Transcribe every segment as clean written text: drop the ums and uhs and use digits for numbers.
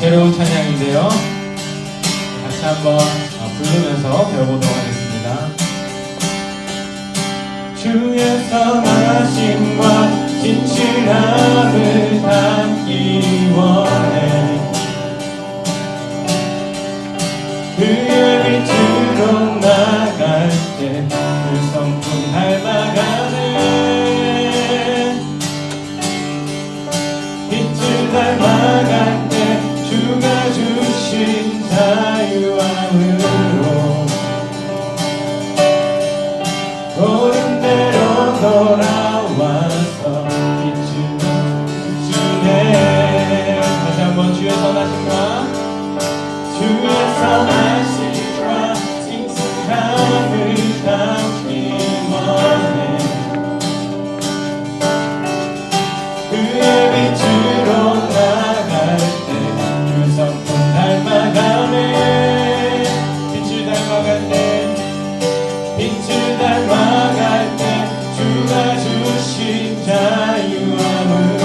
새로운 찬양인데요. 같이 한번 부르면서 배워보도록 하겠습니다. 주의 선하심과 진실함을 담기 원해. 그의 빛으로 나갈 때 그 성품 닮아가네. 빛을 닮아갈 때 주가 주신 자유함으로 옳은 대로 돌아와서 빛을 주네. 다시 한번 주의 선하심과 주의 선하심과 진실함을 담기 원해. 그의 빛으로 나갈 때 그 성품 닮아가네. 빛을 닮아갈 때, 빛을 닮아갈 때 주가 주신 자유함으로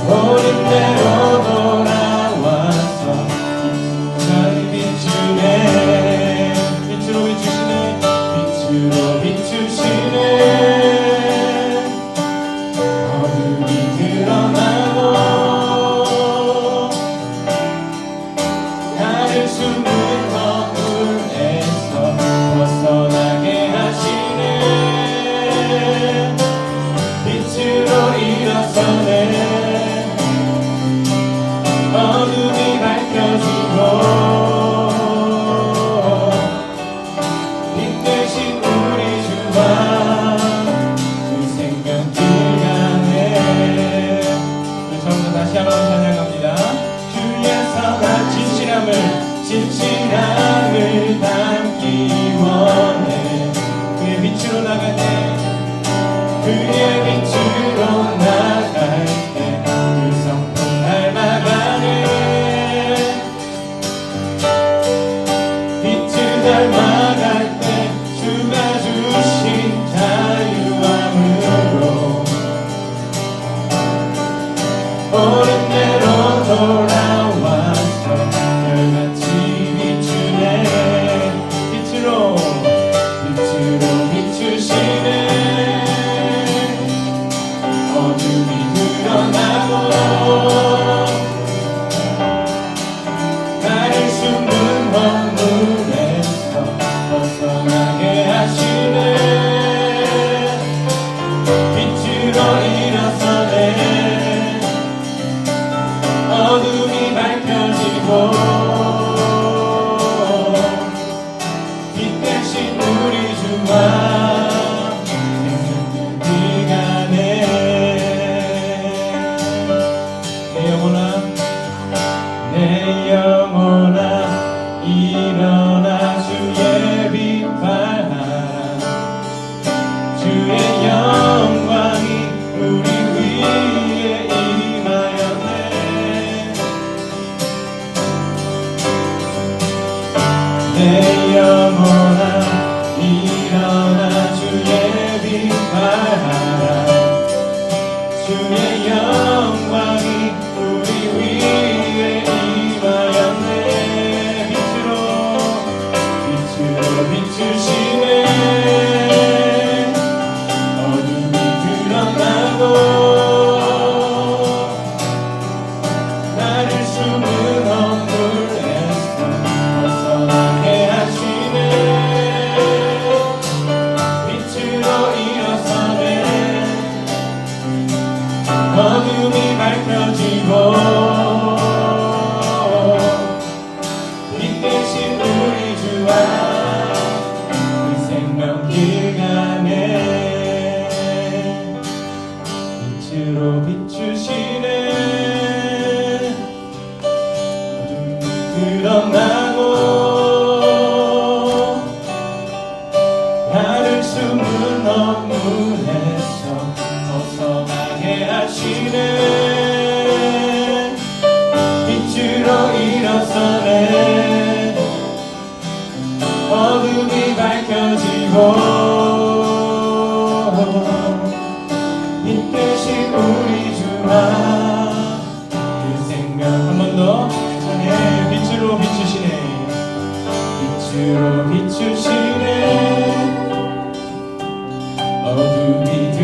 옳은 대로 돌아와서 빛을 비추네. 빛으로 비추시네. 빛으로 비추시네. 어둠이 드러나고 나를 숨은 허물에서 벗어나게 하시네. 빛으로 일어서네. 어둠이 밝혀지고 빛 대신 우리 주와 그 생명길 가네. 우리 처음부터 다시 한번 찬양합니다. 주의 선한 진실함을 담기 원해. 그의 빛으로 나갈 때, 그의 빛으로 나갈 때 그 성품 닮아가네. 빛을 닮아갈 때 주가 주신 자유함으로 옳은 대로 돌아와서 별같이 비추네. 빛으로 비추시네. 어둠이 드러나고 나를 숨은 허물에서 벗어나게 하시네. 빛으로 일어서네. 어둠이 밝혀지고 빛 대신 우리 주와 생명길 가네. 내 영혼아 일어나 주의 빛 발하라. 주의 영광이 우리 위에 임하였네. 내 영혼아 일어나 주의 빛 발하라. 주의 영광이 우리 위에 임하였네. 빛으로 비추시네. 어둠이 드러나고 나를 숨은 허물에서 벗어나게 하시네. 빛으로 일어서네.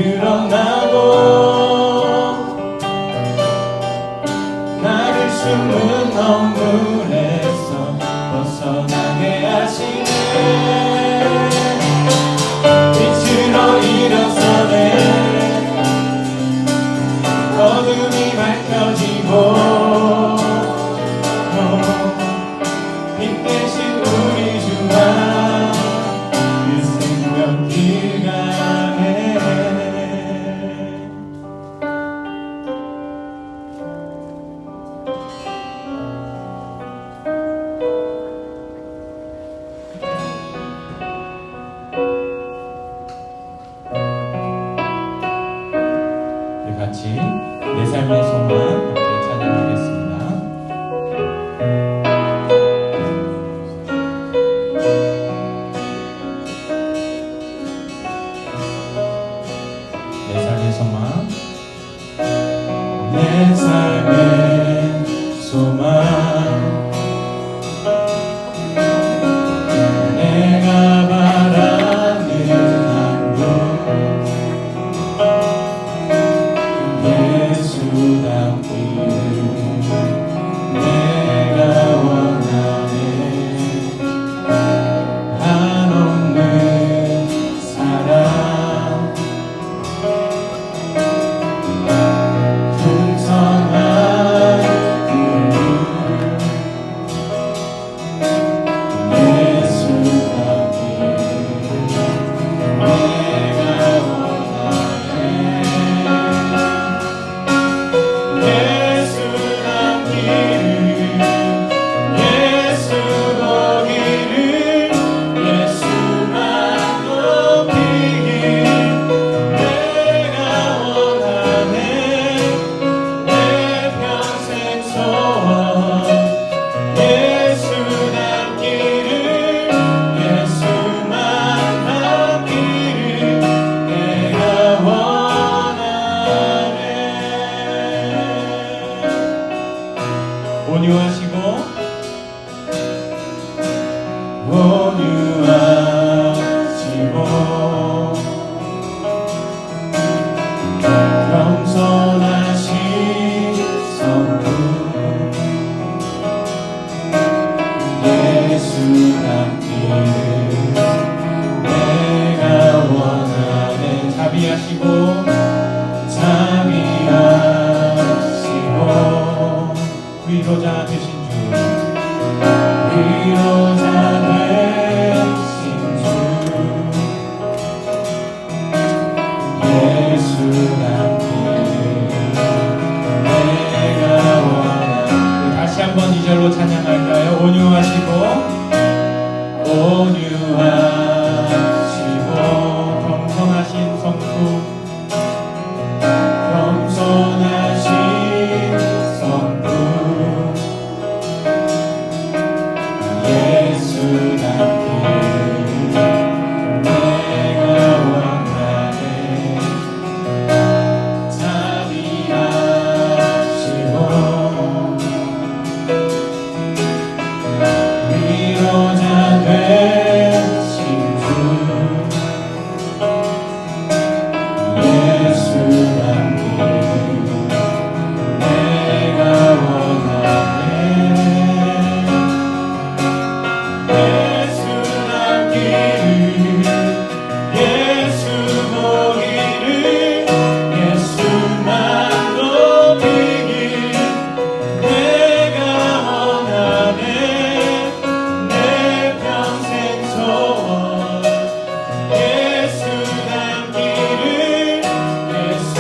드러나고 나를 숨은 허물에서 벗어나게 하시네. 빛으로 일어서네. 어둠이 밝혀지고 빛 대신 우리 주와 그 생명 길 가네. 우리 같이 내 삶의 소망 함께 찬양하겠습니다. 내 삶의 소망, 내 삶의 소망, 내가 바라는 한 곳, 예수 닮기를 내가 원하네. 한없는 사랑, 풍성한 기쁨, 예수 닮기를 내가 원하네. 예수 닮기를, 예수 보기를, 예수만 높이길 내가 원하네. 내 평생 소원 예수 닮기를, 예수만 닮기를 내가 원하네. 온유하시고 겸손하신 성품, 예수 닮기를 내가 원하네. 자비하시고 위로자 되신 주, 위로자 되신 주, 예수 닮기를 내가 원하네. 다시 한번 2절로 찬양할까요? 온유하시고 겸손하신 성품, 겸손하신 성품, 예수 닮기를 내가 원하네. 자비하시고 위로자 되신 주, 예수 닮기를 내가 원하네. 예수 닮기를, 예수 보기를, 예수만 높이길 내가 원하네. 내 평생 소원 예수 닮기를, 예수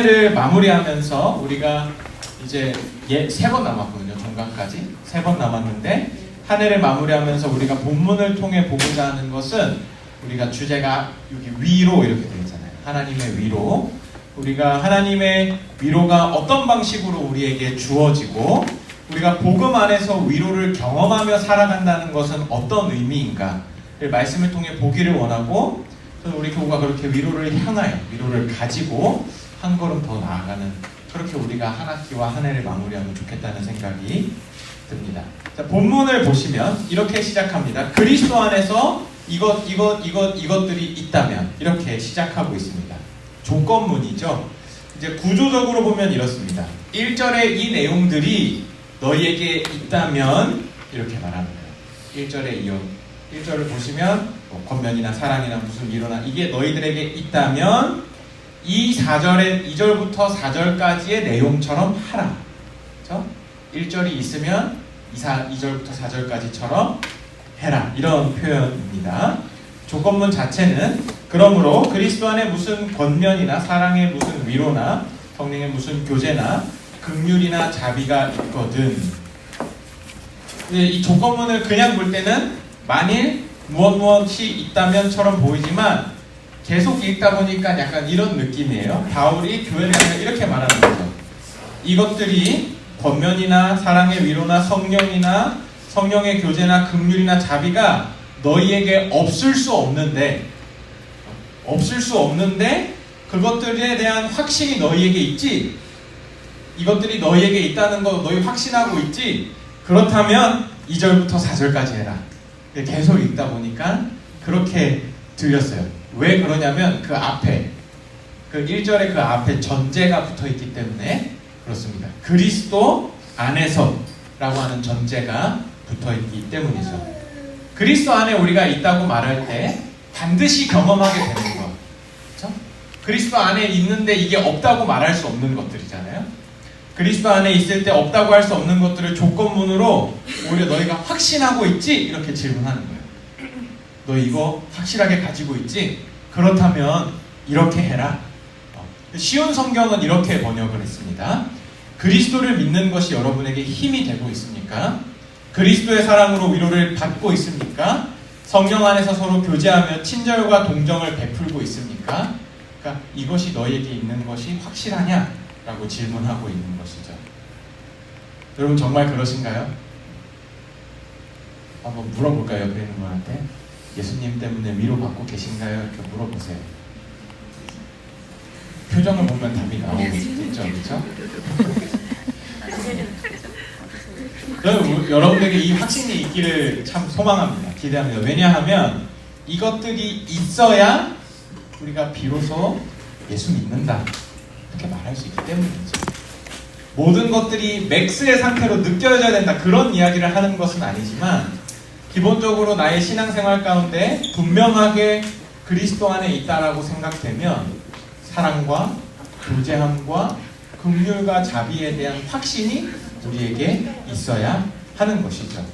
해를 마무리하면서 우리가 이제 3번 남았거든요. 종강까지 3번 남았는데 한 해를 마무리하면서 우리가 본문을 통해 보고자 하는 것은 우리가 주제가 여기 위로 이렇게 되어 있잖아요. 하나님의 위로. 우리가 하나님의 위로가 어떤 방식으로 우리에게 주어지고 우리가 복음 안에서 위로를 경험하며 살아간다는 것은 어떤 의미인가를 말씀을 통해 보기를 원하고 저는 우리 교우가 그렇게 위로를 향하여 위로를 가지고 한 걸음 더 나아가는 그렇게 우리가 한 학기와 한 해를 마무리하면 좋겠다는 생각이 듭니다. 자, 본문을 보시면 이렇게 시작합니다. 그리스도 안에서 이것들이 있다면 이렇게 시작하고 있습니다. 조건문이죠. 이제 구조적으로 보면 이렇습니다. 1절에 이 내용들이 너희에게 있다면 이렇게 말하는 거예요. 1절에 이어 1절을 보시면 뭐 권면이나 사랑이나 무슨 위로나 이게 너희들에게 있다면 이 2절부터 4절까지의 내용처럼 하라. 그렇죠? 1절이 있으면 2절부터 4절까지처럼 해라. 이런 표현입니다. 조건문 자체는 그러므로 그리스도 안에 무슨 권면이나 사랑의 무슨 위로나 성령의 무슨 교제나 긍휼이나 자비가 있거든. 근데 이 조건문을 그냥 볼 때는 만일 무엇이 있다면처럼 보이지만 계속 읽다 보니까 약간 이런 느낌이에요. 바울이 교회를 향해 이렇게 말하는 거죠. 이것들이 권면이나 사랑의 위로나 성령의 교제나 긍휼이나 자비가 너희에게 없을 수 없는데 그것들에 대한 확신이 너희에게 있지. 이것들이 너희에게 있다는 거 너희 확신하고 있지. 그렇다면 2절부터 4절까지 해라. 계속 읽다 보니까 그렇게 들렸어요. 왜 그러냐면 그 앞에 그 1절에 그 앞에 전제가 붙어있기 때문에 그렇습니다. 그리스도 안에서 라고 하는 전제가 붙어있기 때문이죠. 그리스도 안에 우리가 있다고 말할 때 반드시 경험하게 되는 것. 그렇죠? 그리스도 안에 있는데 이게 없다고 말할 수 없는 것들이잖아요. 그리스도 안에 있을 때 없다고 할 수 없는 것들을 조건문으로 오히려 너희가 확신하고 있지? 이렇게 질문하는 거예요. 너 이거 확실하게 가지고 있지? 그렇다면 이렇게 해라. 쉬운 성경은 이렇게 번역을 했습니다. 그리스도를 믿는 것이 여러분에게 힘이 되고 있습니까? 그리스도의 사랑으로 위로를 받고 있습니까? 성령 안에서 서로 교제하며 친절과 동정을 베풀고 있습니까? 그러니까 이것이 너희에게 있는 것이 확실하냐? 라고 질문하고 있는 것이죠. 여러분 정말 그러신가요? 한번 물어볼까요? 옆에 있는 분한테 예수님 때문에 위로받고 계신가요? 이렇게 물어보세요. 표정을 보면 답이 나오겠죠, 그렇죠? 저는 여러분에게 이 확신이 있기를 참 소망합니다. 기대합니다. 왜냐하면 이것들이 있어야 우리가 비로소 예수 믿는다 이렇게 말할 수 있기 때문이죠. 모든 것들이 맥스의 상태로 느껴져야 된다 그런 이야기를 하는 것은 아니지만 기본적으로 나의 신앙생활 가운데 분명하게 그리스도 안에 있다라고 생각되면 사랑과 교제함과 긍휼과 자비에 대한 확신이 우리에게 있어야 하는 것이죠.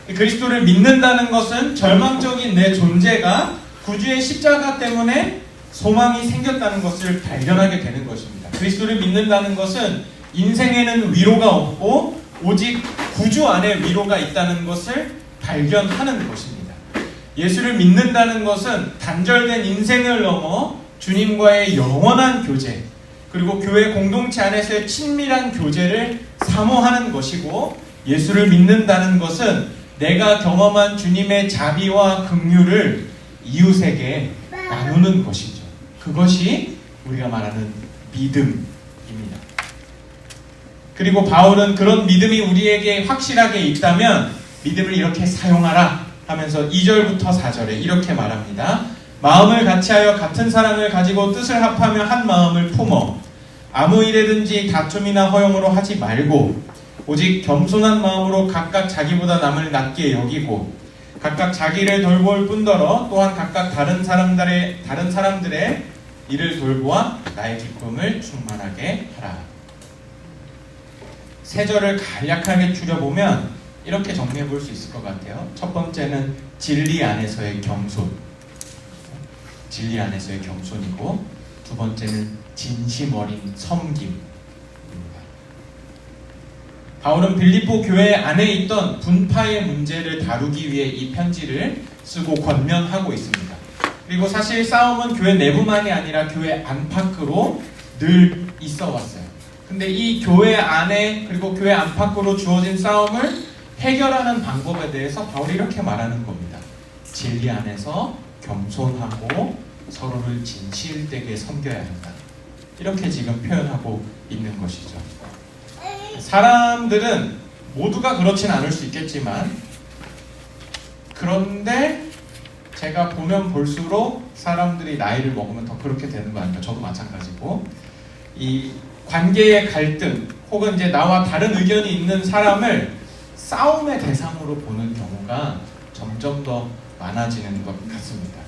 그리스도를 믿는다는 것은 절망적인 내 존재가 구주의 십자가 때문에 소망이 생겼다는 것을 발견하게 되는 것입니다. 그리스도를 믿는다는 것은 인생에는 위로가 없고 오직 구주 안에 위로가 있다는 것을 발견하는 것입니다. 예수를 믿는다는 것은 단절된 인생을 넘어 주님과의 영원한 교제 그리고 교회 공동체 안에서의 친밀한 교제를 사모하는 것이고 예수를 믿는다는 것은 내가 경험한 주님의 자비와 긍휼을 이웃에게 나누는 것이죠. 그것이 우리가 말하는 믿음입니다. 그리고 바울은 그런 믿음이 우리에게 확실하게 있다면 믿음을 이렇게 사용하라 하면서 2절부터 4절에 이렇게 말합니다. 마음을 같이하여 같은 사랑을 가지고 뜻을 합하며 한 마음을 품어 아무 일에든지 다툼이나 허용으로 하지 말고 오직 겸손한 마음으로 각각 자기보다 남을 낮게 여기고 각각 자기를 돌볼 뿐더러 또한 각각 다른 사람들의 일을 돌보아 나의 기쁨을 충만하게 하라. 세 절을 간략하게 줄여보면 이렇게 정리해 볼 수 있을 것 같아요. 첫 번째는 진리 안에서의 겸손. 진리 안에서의 겸손이고 두 번째는 진심 어린 섬김입니다. 바울은 빌립보 교회 안에 있던 분파의 문제를 다루기 위해 이 편지를 쓰고 권면하고 있습니다. 그리고 사실 싸움은 교회 내부만이 아니라 교회 안팎으로 늘 있어 왔어요. 근데 이 교회 안에 그리고 교회 안팎으로 주어진 싸움을 해결하는 방법에 대해서 바울이 이렇게 말하는 겁니다. 진리 안에서 겸손하고 서로를 진실되게 섬겨야 한다. 이렇게 지금 표현하고 있는 것이죠. 사람들은 모두가 그렇진 않을 수 있겠지만, 그런데 제가 보면 볼수록 사람들이 나이를 먹으면 더 그렇게 되는 거 아닙니까? 저도 마찬가지고, 이 관계의 갈등 혹은 이제 나와 다른 의견이 있는 사람을 싸움의 대상으로 보는 경우가 점점 더 많아지는 것 같습니다.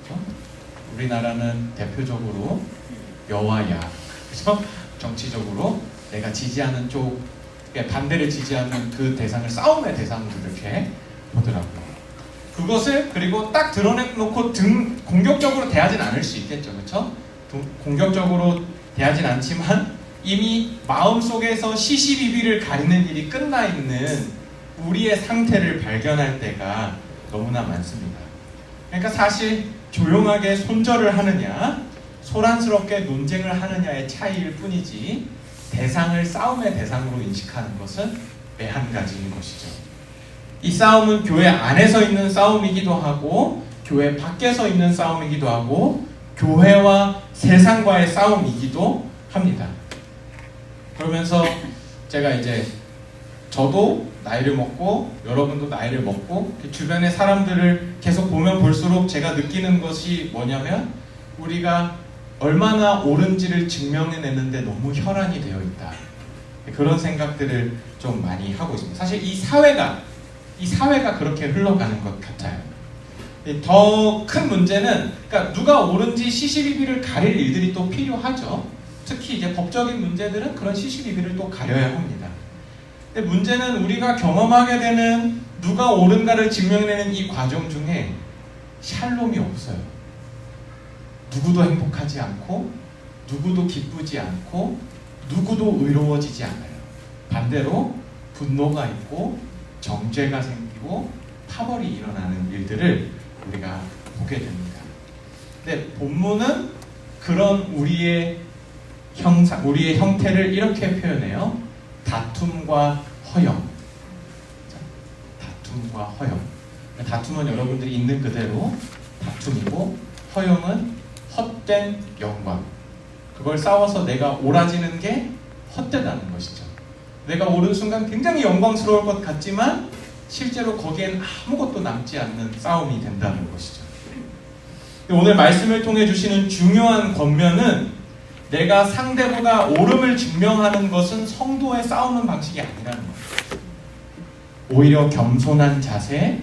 그렇죠? 우리나라는 대표적으로 여와 야, 그렇죠? 정치적으로 내가 지지하는 쪽에 반대를 지지하는 그 대상을 싸움의 대상으로 이렇게 보더라고요. 그것을 그리고 딱 드러내놓고 공격적으로 대하진 않을 수 있겠죠, 그렇죠? 공격적으로 대하진 않지만 이미 마음속에서 시시비비를 가리는 일이 끝나 있는 우리의 상태를 발견할 때가 너무나 많습니다. 그러니까 사실 조용하게 손절을 하느냐, 소란스럽게 논쟁을 하느냐의 차이일 뿐이지 대상을 싸움의 대상으로 인식하는 것은 매한가지인 것이죠. 이 싸움은 교회 안에서 있는 싸움이기도 하고 교회 밖에서 있는 싸움이기도 하고 교회와 세상과의 싸움이기도 합니다. 그러면서 제가 이제 저도 나이를 먹고 여러분도 나이를 먹고 주변의 사람들을 계속 보면 볼수록 제가 느끼는 것이 뭐냐면 우리가 얼마나 옳은지를 증명해내는데 너무 혈안이 되어 있다. 그런 생각들을 좀 많이 하고 있습니다. 사실 이 사회가 그렇게 흘러가는 것 같아요. 더 큰 문제는 그러니까 누가 옳은지 시시비비를 가릴 일들이 또 필요하죠. 특히 이제 법적인 문제들은 그런 시시비비를 또 가려야 합니다. 근데 문제는 우리가 경험하게 되는 누가 옳은가를 증명해내는 이 과정 중에 샬롬이 없어요. 누구도 행복하지 않고 누구도 기쁘지 않고 누구도 의로워지지 않아요. 반대로 분노가 있고 정죄가 생기고 파벌이 일어나는 일들을 우리가 보게 됩니다. 근데 본문은 그런 우리의 형태를 이렇게 표현해요. 다툼과 허영. 다툼과 허영. 다툼은 여러분들이 있는 그대로 다툼이고 허영은 헛된 영광. 그걸 싸워서 내가 옳아지는 게 헛되다는 것이죠. 내가 옳은 순간 굉장히 영광스러울 것 같지만 실제로 거기엔 아무것도 남지 않는 싸움이 된다는 것이죠. 오늘 말씀을 통해 주시는 중요한 권면은 내가 상대보다 옳음을 증명하는 것은 성도의 싸우는 방식이 아니라는 거예요. 오히려 겸손한 자세,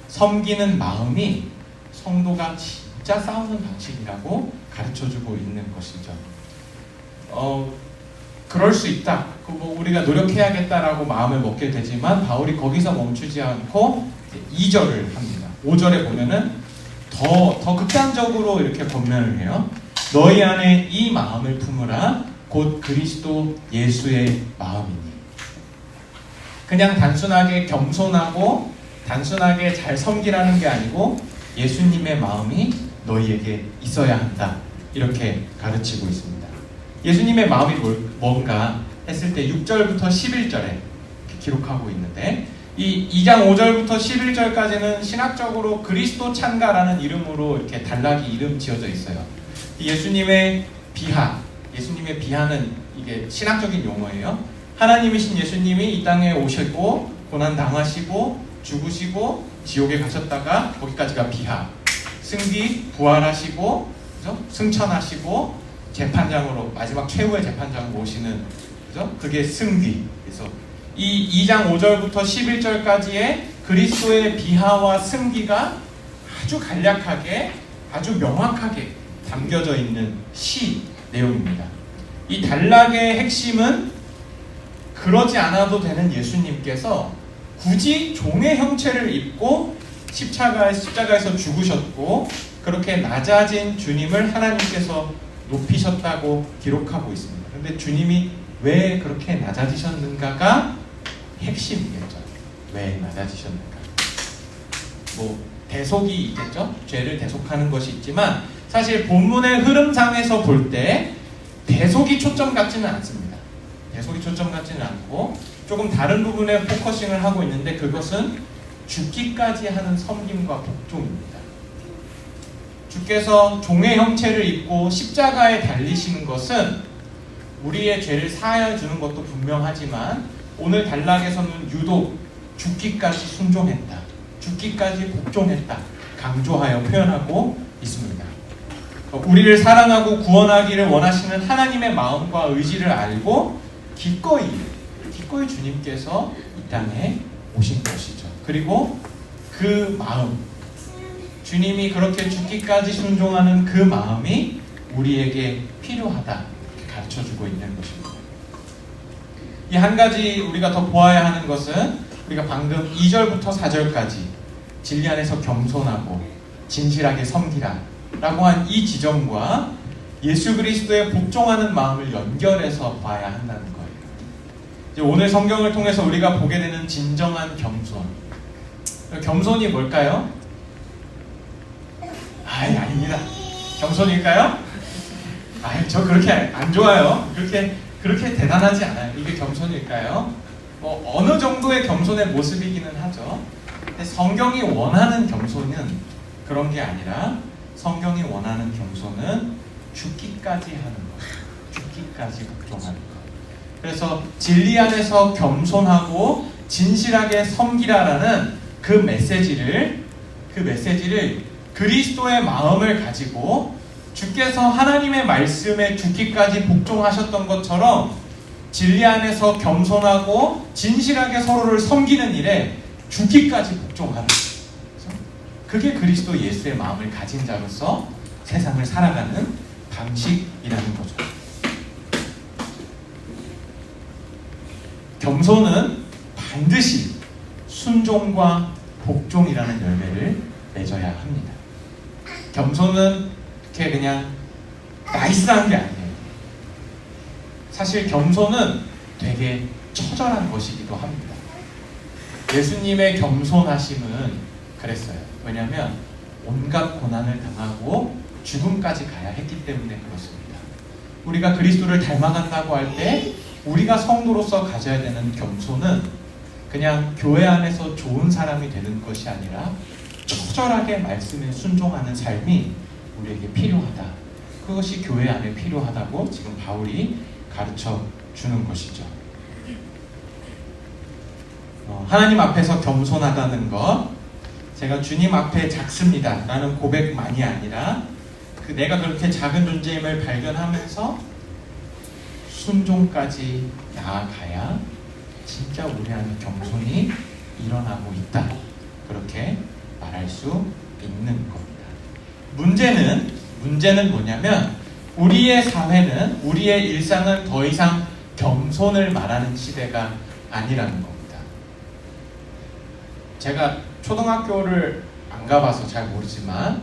섬기는 마음이 성도가 진짜 싸우는 방식이라고 가르쳐주고 있는 것이죠. 그럴 수 있다. 뭐 우리가 노력해야겠다라고 마음을 먹게 되지만 바울이 거기서 멈추지 않고 2절을 합니다. 5절에 보면은 더 극단적으로 이렇게 권면을 해요. 너희 안에 이 마음을 품으라 곧 그리스도 예수의 마음이니. 그냥 단순하게 겸손하고 단순하게 잘 섬기라는 게 아니고 예수님의 마음이 너희에게 있어야 한다. 이렇게 가르치고 있습니다. 예수님의 마음이 뭔가 했을 때 6절부터 11절에 기록하고 있는데 이 2장 5절부터 11절까지는 신학적으로 그리스도 찬가라는 이름으로 이렇게 단락이 이름 지어져 있어요. 예수님의 비하는 이게 신학적인 용어예요. 하나님이신 예수님이 이 땅에 오셨고 고난 당하시고 죽으시고 지옥에 가셨다가 거기까지가 비하. 승기 부활하시고 그죠? 승천하시고 재판장으로 마지막 최후의 재판장으로 오시는 그죠? 그게 승기. 그래서 이 2장 5절부터 11절까지의 그리스도의 비하와 승기가 아주 간략하게 아주 명확하게 담겨져 있는 시 내용입니다. 이 단락의 핵심은 그러지 않아도 되는 예수님께서 굳이 종의 형체를 입고 십자가에서 죽으셨고 그렇게 낮아진 주님을 하나님께서 높이셨다고 기록하고 있습니다. 그런데 주님이 왜 그렇게 낮아지셨는가가 핵심이겠죠. 왜 낮아지셨는가? 뭐 대속이 있겠죠. 죄를 대속하는 것이 있지만 사실 본문의 흐름상에서 볼 때 대속이 초점 같지는 않습니다. 대속이 초점 같지는 않고 조금 다른 부분에 포커싱을 하고 있는데 그것은 죽기까지 하는 섬김과 복종입니다. 주께서 종의 형체를 입고 십자가에 달리시는 것은 우리의 죄를 사하여 주는 것도 분명하지만 오늘 단락에서는 유독 죽기까지 순종했다, 죽기까지 복종했다 강조하여 표현하고 있습니다. 우리를 사랑하고 구원하기를 원하시는 하나님의 마음과 의지를 알고 기꺼이 주님께서 이 땅에 오신 것이죠. 그리고 그 마음, 주님이 그렇게 죽기까지 순종하는 그 마음이 우리에게 필요하다 이렇게 가르쳐주고 있는 것입니다. 이 한 가지 우리가 더 보아야 하는 것은 우리가 방금 2절부터 4절까지 진리 안에서 겸손하고 진실하게 섬기라 라고 한 이 지점과 예수 그리스도에 복종하는 마음을 연결해서 봐야 한다는 거예요. 이제 오늘 성경을 통해서 우리가 보게 되는 진정한 겸손. 겸손이 뭘까요? 아닙니다. 겸손일까요? 저 그렇게 안 좋아요. 그렇게 대단하지 않아요. 이게 겸손일까요? 어느 정도의 겸손의 모습이기는 하죠. 근데 성경이 원하는 겸손은 그런 게 아니라 성경이 원하는 겸손은 죽기까지 하는 것, 죽기까지 복종하는 것. 그래서 진리 안에서 겸손하고 진실하게 섬기라라는 그 메시지를 그리스도의 마음을 가지고 주께서 하나님의 말씀에 죽기까지 복종하셨던 것처럼 진리 안에서 겸손하고 진실하게 서로를 섬기는 일에 죽기까지 복종하는 거죠. 그게 그리스도 예수의 마음을 가진 자로서 세상을 살아가는 방식이라는 거죠. 겸손은 반드시 순종과 복종이라는 열매를 맺어야 합니다. 겸손은 이렇게 그냥 나이스한 게 아니에요. 사실 겸손은 되게 처절한 것이기도 합니다. 예수님의 겸손하심은 그랬어요. 왜냐하면 온갖 고난을 당하고 죽음까지 가야 했기 때문에 그렇습니다. 우리가 그리스도를 닮아간다고 할 때 우리가 성도로서 가져야 되는 겸손은 그냥 교회 안에서 좋은 사람이 되는 것이 아니라 처절하게 말씀에 순종하는 삶이 우리에게 필요하다. 그것이 교회 안에 필요하다고 지금 바울이 가르쳐 주는 것이죠. 하나님 앞에서 겸손하다는 것, 제가 주님 앞에 작습니다 라는 고백만이 아니라 내가 그렇게 작은 존재임을 발견하면서 순종까지 나아가야 진짜 우리 안에 겸손이 일어나고 있다, 그렇게 말할 수 있는 겁니다. 문제는 뭐냐면 우리의 사회는, 우리의 일상은 더 이상 겸손을 말하는 시대가 아니라는 겁니다. 제가 초등학교를 안 가봐서 잘 모르지만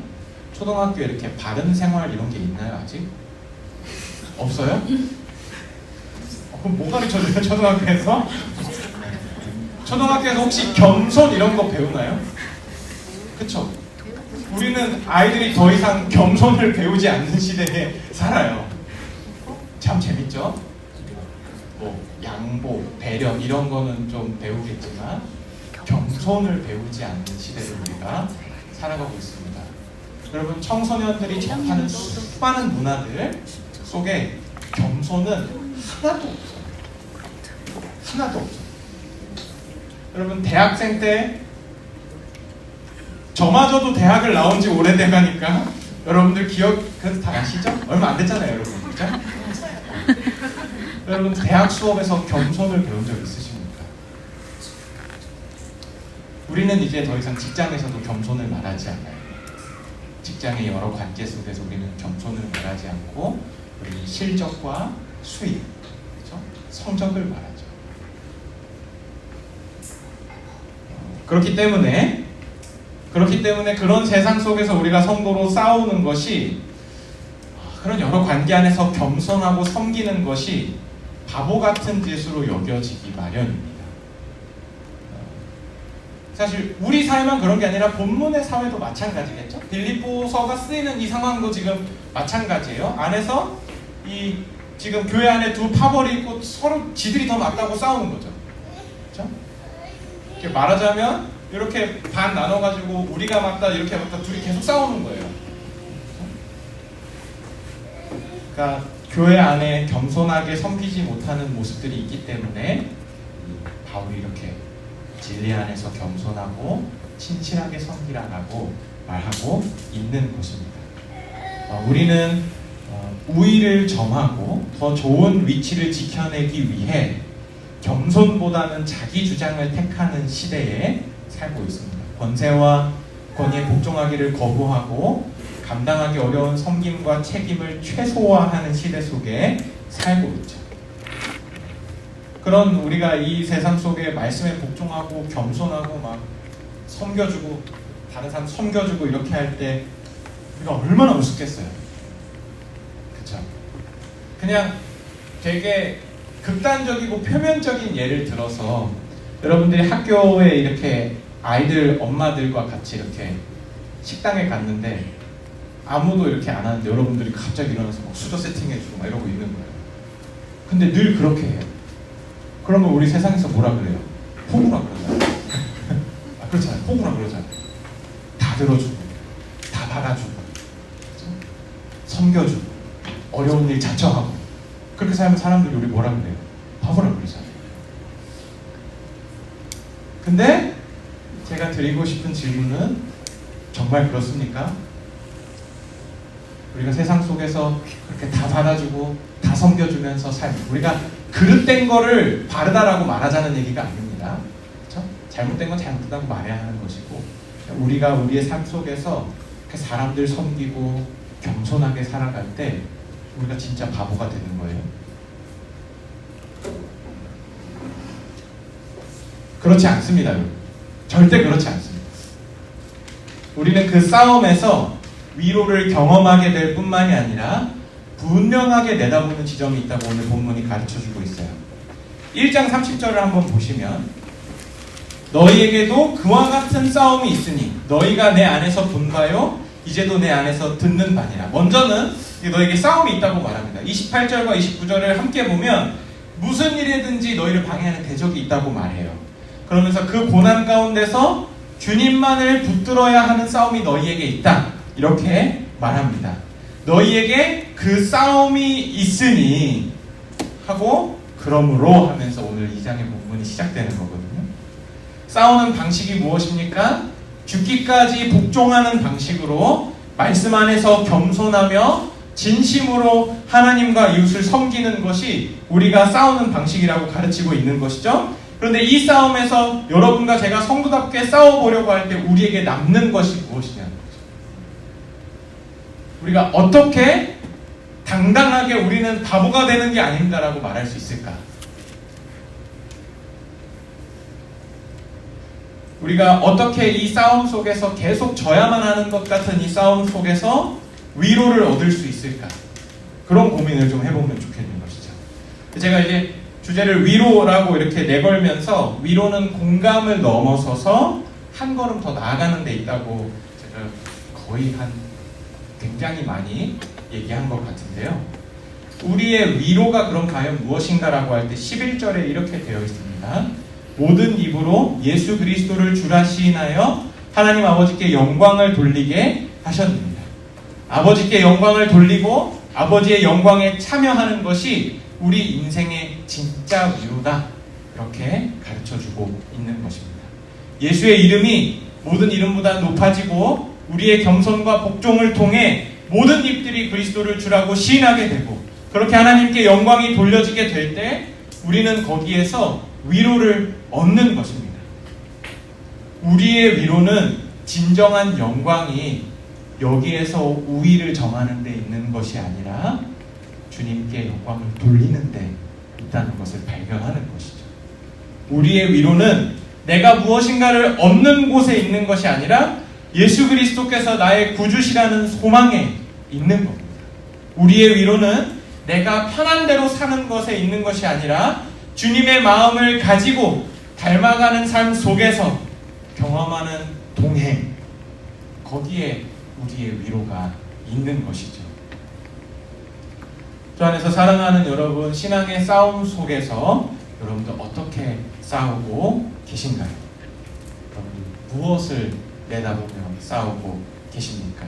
초등학교에 이렇게 바른 생활 이런 게 있나요? 아직? 없어요? 그럼 뭐 가르쳐줘요? 초등학교에서? 초등학교에서 혹시 겸손 이런 거 배우나요? 그쵸? 우리는 아이들이 더 이상 겸손을 배우지 않는 시대에 살아요. 참 재밌죠? 뭐 양보, 배려 이런 거는 좀 배우겠지만 겸손을 배우지 않는 시대를 우리가 살아가고 있습니다. 여러분, 청소년들이 접하는 수많은 문화들 속에 겸손은 하나도 없어요. 하나도 없어요. 여러분, 대학생 때 저마저도 대학을 나온 지 오래돼가니까 여러분들 그래도 다 아시죠? 얼마 안 됐잖아요, 여러분. 그죠? 여러분, 대학 수업에서 겸손을 배운 적 있으십니까? 우리는 이제 더 이상 직장에서도 겸손을 말하지 않아요. 직장의 여러 관계 속에서 우리는 겸손을 말하지 않고 우리 실적과 수입, 그렇죠? 성적을 말하죠. 그렇기 때문에 그런 세상 속에서 우리가 성도로 싸우는 것이 그런 여러 관계 안에서 겸손하고 섬기는 것이 바보 같은 짓으로 여겨지기 마련입니다. 사실 우리 사회만 그런 게 아니라 본문의 사회도 마찬가지겠죠. 빌립보서가 쓰이는 이 상황도 지금 마찬가지예요. 안에서 이 지금 교회 안에 두 파벌이 있고 서로 지들이 더 맞다고 싸우는 거죠. 그렇죠? 이렇게 말하자면 이렇게 반 나눠가지고 우리가 맞다 이렇게 맞다 둘이 계속 싸우는 거예요. 그러니까 교회 안에 겸손하게 섬기지 못하는 모습들이 있기 때문에 바울이 이렇게 진리 안에서 겸손하고 친실하게 섬기라라고 말하고 있는 것입니다. 우리는 우위를 점하고 더 좋은 위치를 지켜내기 위해 겸손보다는 자기 주장을 택하는 시대에 살고 있습니다. 권세와 권위에 복종하기를 거부하고 감당하기 어려운 섬김과 책임을 최소화하는 시대 속에 살고 있죠. 그런 우리가 이 세상 속에 말씀에 복종하고 겸손하고 막 섬겨주고 다른 사람 섬겨주고 이렇게 할 때 우리가 얼마나 우습겠어요. 그렇죠? 그냥 되게 극단적이고 표면적인 예를 들어서 여러분들이 학교에 이렇게 아이들 엄마들과 같이 이렇게 식당에 갔는데 아무도 이렇게 안 하는데 여러분들이 갑자기 일어나서 막 수저 세팅해주고 막 이러고 있는 거예요. 근데 늘 그렇게 해요. 그러면 우리 세상에서 뭐라 그래요? 호구라 그러잖아요. 그렇잖아요. 호구라 그러잖아요. 다 들어주고 다 받아주고 그렇죠? 섬겨주고 어려운 일 자처하고 그렇게 살면 사람들이 우리 뭐라 그래요? 바보라 그러잖아요. 근데 제가 드리고 싶은 질문은 정말 그렇습니까? 우리가 세상 속에서 그렇게 다 받아주고 다 섬겨주면서 우리가 그릇된 거를 바르다라고 말하자는 얘기가 아닙니다. 그렇죠? 잘못된 건 잘못되다고 말해야 하는 것이고 우리가 우리의 삶 속에서 사람들 섬기고 겸손하게 살아갈 때 우리가 진짜 바보가 되는 거예요. 그렇지 않습니다, 여러분. 절대 그렇지 않습니다. 우리는 그 싸움에서 위로를 경험하게 될 뿐만이 아니라 분명하게 내다보는 지점이 있다고 오늘 본문이 가르쳐주고 있어요. 1장 30절을 한번 보시면 너희에게도 그와 같은 싸움이 있으니 너희가 내 안에서 본 바요 이제도 내 안에서 듣는 바니라. 먼저는 너에게 싸움이 있다고 말합니다. 28절과 29절을 함께 보면 무슨 일이든지 너희를 방해하는 대적이 있다고 말해요. 그러면서 그 고난 가운데서 주님만을 붙들어야 하는 싸움이 너희에게 있다. 이렇게 말합니다. 너희에게 그 싸움이 있으니 하고 그러므로 하면서 오늘 2장의 본문이 시작되는 거거든요. 싸우는 방식이 무엇입니까? 죽기까지 복종하는 방식으로 말씀 안에서 겸손하며 진심으로 하나님과 이웃을 섬기는 것이 우리가 싸우는 방식이라고 가르치고 있는 것이죠. 그런데 이 싸움에서 여러분과 제가 성도답게 싸워보려고 할 때 우리에게 남는 것이 무엇이냐는 거죠. 우리가 어떻게 당당하게 우리는 바보가 되는 게 아닙니다라고 말할 수 있을까? 우리가 어떻게 이 싸움 속에서 계속 져야만 하는 것 같은 이 싸움 속에서 위로를 얻을 수 있을까? 그런 고민을 좀 해보면 좋겠는 것이죠. 제가 이제 주제를 위로라고 이렇게 내걸면서 위로는 공감을 넘어서서 한 걸음 더 나아가는 데 있다고 제가 거의 굉장히 많이 얘기한 것 같은데요. 우리의 위로가 그럼 과연 무엇인가라고 할 때 11절에 이렇게 되어 있습니다. 모든 입으로 예수 그리스도를 주라 시인하여 하나님 아버지께 영광을 돌리게 하셨습니다. 아버지께 영광을 돌리고 아버지의 영광에 참여하는 것이 우리 인생의 진짜 위로다. 이렇게 가르쳐주고 있는 것입니다. 예수의 이름이 모든 이름보다 높아지고 우리의 겸손과 복종을 통해 모든 입들이 그리스도를 주라고 시인하게 되고 그렇게 하나님께 영광이 돌려지게 될 때 우리는 거기에서 위로를 얻는 것입니다. 우리의 위로는 진정한 영광이 여기에서 우위를 정하는 데 있는 것이 아니라 주님께 영광을 돌리는 데 있다는 것을 발견하는 것이죠. 우리의 위로는 내가 무엇인가를 얻는 곳에 있는 것이 아니라 예수 그리스도께서 나의 구주시라는 소망에 있는 겁니다. 우리의 위로는 내가 편한 대로 사는 것에 있는 것이 아니라 주님의 마음을 가지고 닮아가는 삶 속에서 경험하는 동행, 거기에 우리의 위로가 있는 것이죠. 주 안에서 사랑하는 여러분, 신앙의 싸움 속에서 여러분들 어떻게 싸우고 계신가요? 여러분 무엇을 내다보며 싸우고 계십니까?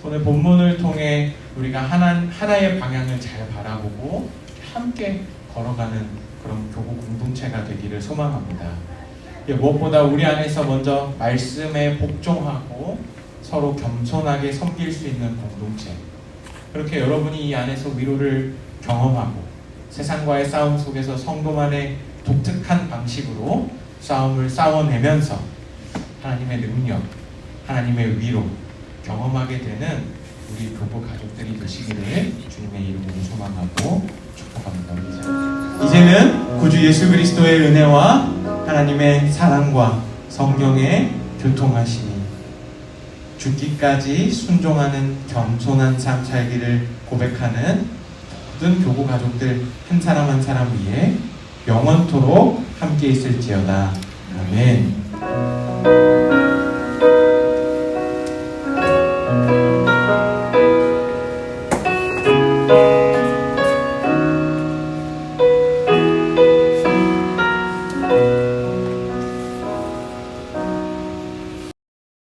오늘 본문을 통해 우리가 하나의 방향을 잘 바라보고 함께 걸어가는 그런 교구 공동체가 되기를 소망합니다. 무엇보다 우리 안에서 먼저 말씀에 복종하고 서로 겸손하게 섬길 수 있는 공동체, 그렇게 여러분이 이 안에서 위로를 경험하고 세상과의 싸움 속에서 성도만의 독특한 방식으로 싸움을 싸워내면서 하나님의 능력, 하나님의 위로 경험하게 되는 우리 교구 가족들이 되시기를 주님의 이름으로 소망하고 축복합니다. 이제는 구주 예수 그리스도의 은혜와 하나님의 사랑과 성령의 교통하심이 죽기까지 순종하는 겸손한 삶 살기를 고백하는 모든 교구 가족들 한 사람 한 사람 위에 영원토록 함께 있을지어다. 아멘.